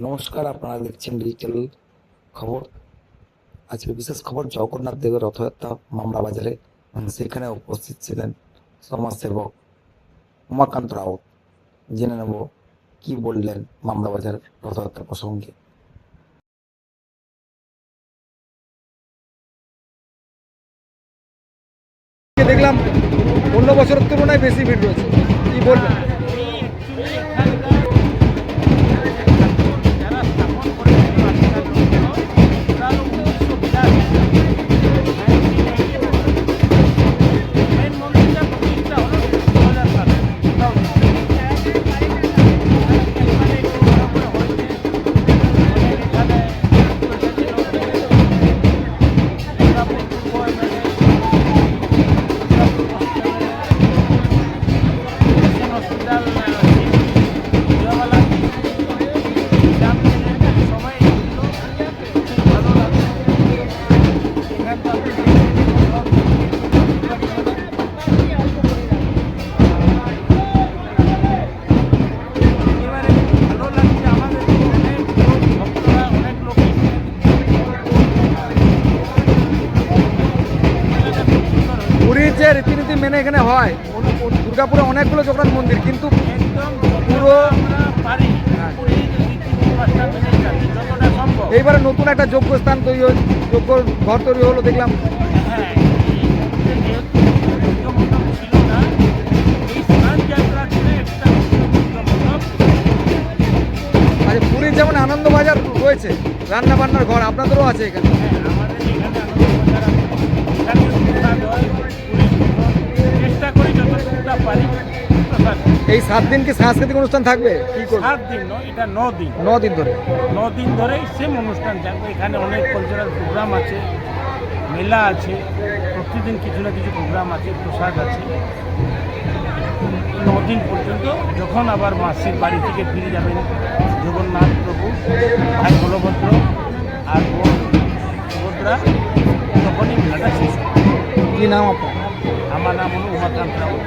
নমস্কার, আপনারা দেখছেন ডিজিটাল খবর। আজকে বিশেষ খবর, জগন্নাথ দেবের রথযাত্রা মামলা বাজারে সেখানে উপস্থিত ছিলেন সমাজসেবক উমাকান্ত রাউত। জেনে নেব কি বললেন মামলা বাজার রথযাত্রা প্রসঙ্গে। দেখলাম অন্য বছরের তুলনায় বেশি ভিড় রয়েছে, কি বলবেন? পুরীর যে রীতিনীতি মেনে এখানে হয়, দুর্গাপুরে অনেকগুলো জগন্নাথ মন্দির, কিন্তু পুরো এইবারে নতুন একটা যোগ্য স্থান তৈরি যোগ্য ঘর তৈরি হলো দেখলাম। আচ্ছা, পুরীর যেমন আনন্দবাজার রয়েছে, রান্না বান্নার ঘর আপনাদেরও আছে এখানে। এই 7 দিন কি সাংস্কৃতিক অনুষ্ঠান থাকবে? কি করবে? 7 দিন নয়, এটা 9 দিন। 9 দিন ধরে 9 দিন ধরেই সেম অনুষ্ঠান থাকবে। এখানে অনেক কালচারাল প্রোগ্রাম আছে, মেলা আছে, প্রতিদিন কিছু না কিছু প্রোগ্রাম আছে, প্রসাদ আছে। 9 দিন পর্যন্ত, যখন আবার মাসির বাড়ি থেকে ফিরে যাবেন জগন্নাথ প্রভু আর বলভদ্র আর সুভদ্রা, তখনই মেলাটা শেষ হবে। কি নাম আপনার? আমার নাম হলো উমাকান্ত রাউত।